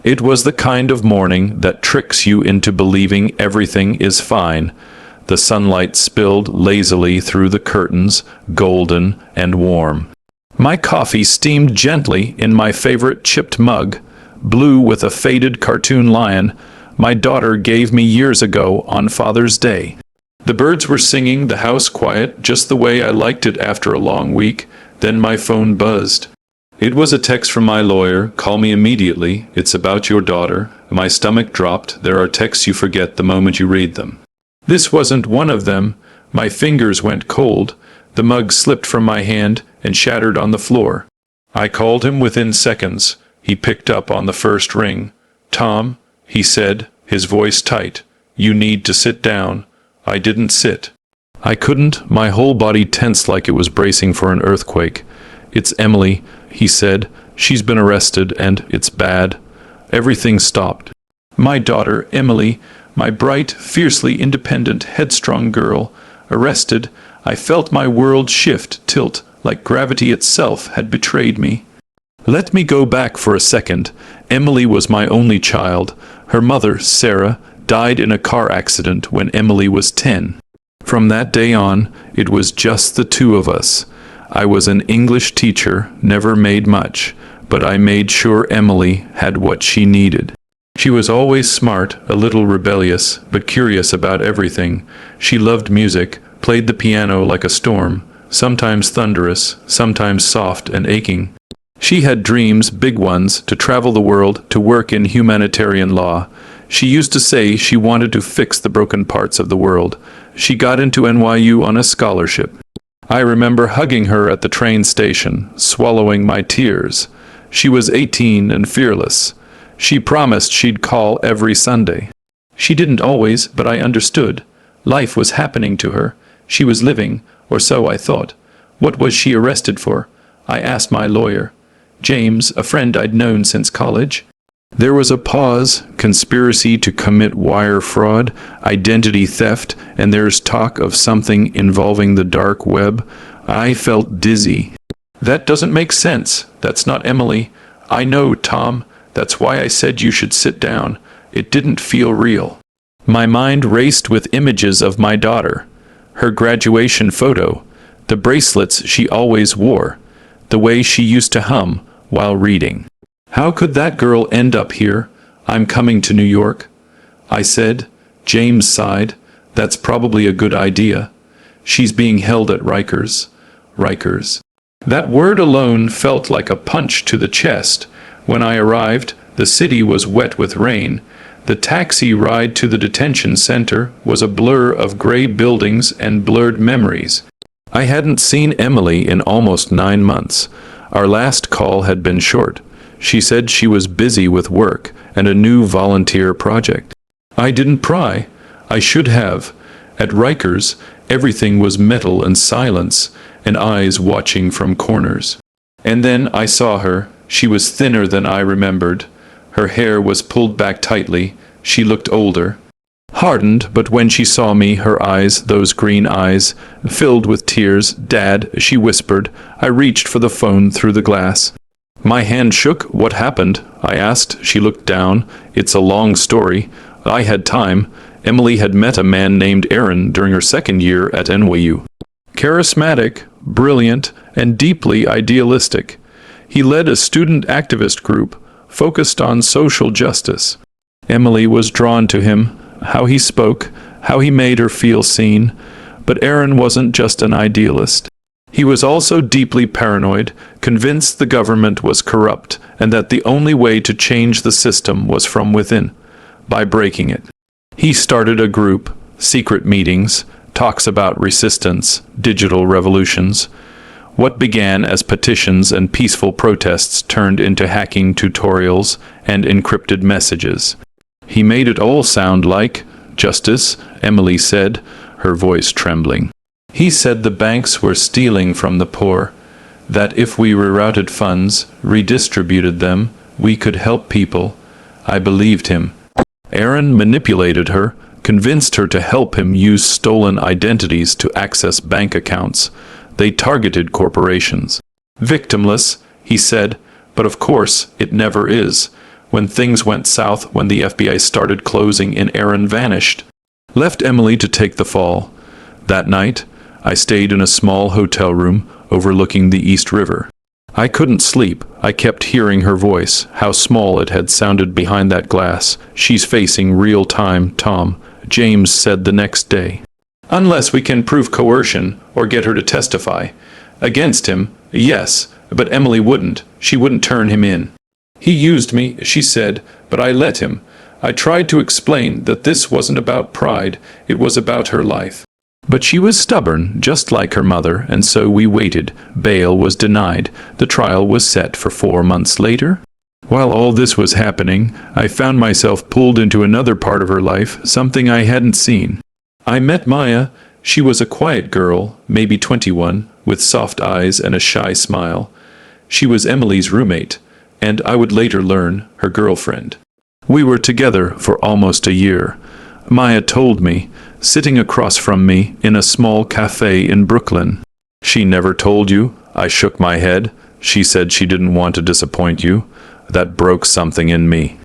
It was the kind of morning that tricks you into believing everything is fine. The sunlight spilled lazily through the curtains, golden and warm. My coffee steamed gently in my favorite chipped mug, blue with a faded cartoon lion my daughter gave me years ago on Father's Day. The birds were singing, the house quiet, just the way I liked it after a long week. Then my phone buzzed. It was a text from my lawyer. Call me immediately. It's about your daughter. My stomach dropped. There are texts you forget the moment you read them. This wasn't one of them. My fingers went cold. The mug slipped from my hand and shattered on the floor. I called him within seconds. He picked up on the first ring. "Tom," he said, his voice tight. "You need to sit down." I didn't sit. I couldn't. My whole body tensed like it was bracing for an earthquake. "It's Emily," he said. "She's been arrested, and it's bad." Everything stopped. My daughter, Emily, my bright, fiercely independent, headstrong girl, arrested. I felt my world shift, tilt, like gravity itself had betrayed me. Let me go back for a second. Emily was my only child. Her mother, Sarah, died in a car accident when Emily was 10. From that day on, it was just the two of us. I was an English teacher, never made much, but I made sure Emily had what she needed. She was always smart, a little rebellious, but curious about everything. She loved music, played the piano like a storm, sometimes thunderous, sometimes soft and aching. She had dreams, big ones, to travel the world, to work in humanitarian law. She used to say she wanted to fix the broken parts of the world. She got into NYU on a scholarship. I remember hugging her at the train station, swallowing my tears. She was 18 and fearless. She promised she'd call every Sunday. She didn't always, but I understood. Life was happening to her. She was living, or so I thought. What was she arrested for? I asked my lawyer. James, a friend I'd known since college. There was a pause, conspiracy to commit wire fraud, identity theft, and there's talk of something involving the dark web. I felt dizzy. That doesn't make sense. That's not Emily. I know, Tom. That's why I said you should sit down. It didn't feel real. My mind raced with images of my daughter. Her graduation photo, the bracelets she always wore, the way she used to hum while reading. How could that girl end up here? I'm coming to New York, I said. James sighed. That's probably a good idea. She's being held at Rikers. Rikers. That word alone felt like a punch to the chest. When I arrived, the city was wet with rain. The taxi ride to the detention center was a blur of gray buildings and blurred memories. I hadn't seen Emily in almost 9 months. Our last call had been short. She said she was busy with work and a new volunteer project. I didn't pry. I should have. At Rikers, everything was metal and silence, and eyes watching from corners. And then I saw her. She was thinner than I remembered. Her hair was pulled back tightly. She looked older. Hardened, but when she saw me, her eyes, those green eyes, filled with tears. "Dad," she whispered. I reached for the phone through the glass. My hand shook. "What happened?" I asked. She looked down. "It's a long story." I had time. Emily had met a man named Aaron during her second year at NYU. Charismatic, brilliant, and deeply idealistic. He led a student activist group focused on social justice. Emily was drawn to him, how he spoke, how he made her feel seen. But Aaron wasn't just an idealist. He was also deeply paranoid, convinced the government was corrupt and that the only way to change the system was from within, by breaking it. He started a group, secret meetings, talks about resistance, digital revolutions. What began as petitions and peaceful protests turned into hacking tutorials and encrypted messages. He made it all sound like justice, Emily said, her voice trembling. He said the banks were stealing from the poor, that if we rerouted funds, redistributed them, we could help people. I believed him. Aaron manipulated her, convinced her to help him use stolen identities to access bank accounts. They targeted corporations. Victimless, he said, but of course it never is. when things went south, when the FBI started closing in, Aaron vanished. Left Emily to take the fall. That night, I stayed in a small hotel room overlooking the East River. I couldn't sleep. I kept hearing her voice, how small it had sounded behind that glass. "She's facing real time, Tom," James said the next day. "Unless we can prove coercion or get her to testify." Against him, yes, but Emily wouldn't. She wouldn't turn him in. "He used me," she said, "but I let him. I tried to explain that this wasn't about pride, it was about her life. But she was stubborn, just like her mother, and so we waited. Bail was denied. The trial was set for 4 months later. While all this was happening, I found myself pulled into another part of her life, something I hadn't seen. I met Maya. She was a quiet girl, maybe 21, with soft eyes and a shy smile. She was Emily's roommate, and I would later learn, her girlfriend. We were together for almost a year. Maya told me, sitting across from me in a small cafe in Brooklyn. "She never told you?" I shook my head. "She said she didn't want to disappoint you." That broke something in me.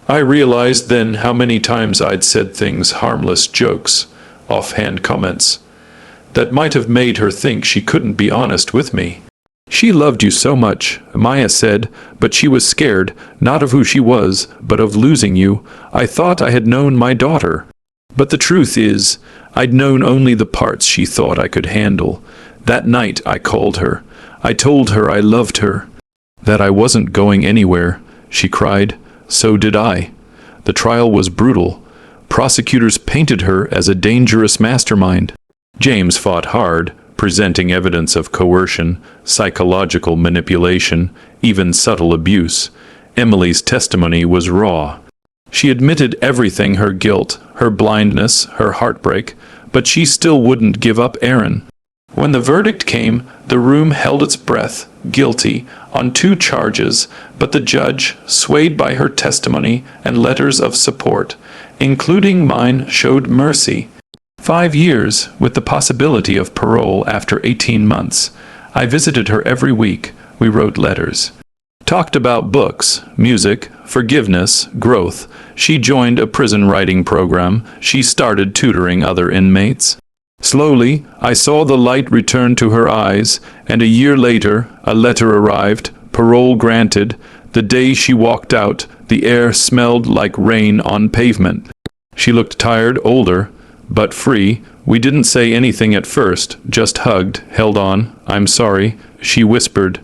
I realized then how many times I'd said things, harmless jokes, offhand comments, that might have made her think she couldn't be honest with me. "She loved you so much," Maya said, "but she was scared, not of who she was, but of losing you. I thought I had known my daughter. But the truth is, I'd known only the parts she thought I could handle. That night I called her. I told her I loved her, that I wasn't going anywhere." She cried. "So did I." The trial was brutal. Prosecutors painted her as a dangerous mastermind. James fought hard, presenting evidence of coercion, psychological manipulation, even subtle abuse. Emily's testimony was raw. She admitted everything, her guilt, her blindness, her heartbreak, but she still wouldn't give up Aaron. When the verdict came, the room held its breath, guilty, on 2 charges, but the judge, swayed by her testimony and letters of support, including mine, showed mercy. 5 years, with the possibility of parole after 18 months. I visited her every week. We wrote letters. Talked about books, music, forgiveness, growth. She joined a prison writing program. She started tutoring other inmates. Slowly, I saw the light return to her eyes, and a year later, a letter arrived, parole granted. The day she walked out, the air smelled like rain on pavement. She looked tired, older, but free. We didn't say anything at first, just hugged, held on. "I'm sorry," she whispered.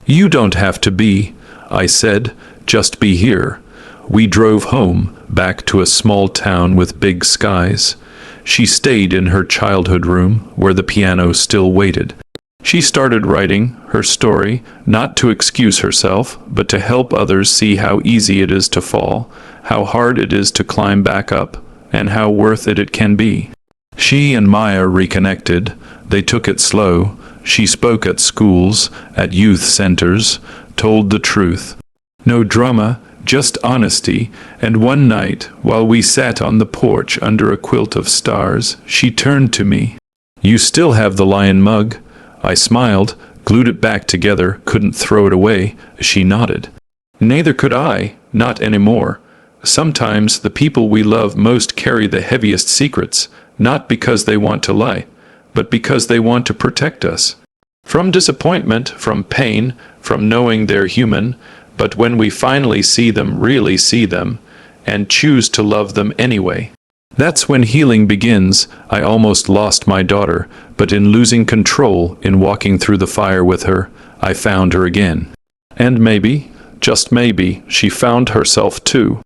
"You don't have to be," I said, "just be here." We drove home, back to a small town with big skies. She stayed in her childhood room, where the piano still waited. She started writing her story, not to excuse herself, but to help others see how easy it is to fall, how hard it is to climb back up, and how worth it can be. She and Maya reconnected. They took it slow. She spoke at schools, at youth centers, told the truth. No drama, just honesty, and one night, while we sat on the porch under a quilt of stars, she turned to me. "You still have the lion mug." I smiled, glued it back together, couldn't throw it away. She nodded. "Neither could I, not anymore. Sometimes the people we love most carry the heaviest secrets, not because they want to lie, but because they want to protect us. From disappointment, from pain, from knowing they're human, but when we finally see them, really see them, and choose to love them anyway. That's when healing begins. I almost lost my daughter, but in losing control, in walking through the fire with her, I found her again. And maybe, just maybe, she found herself too.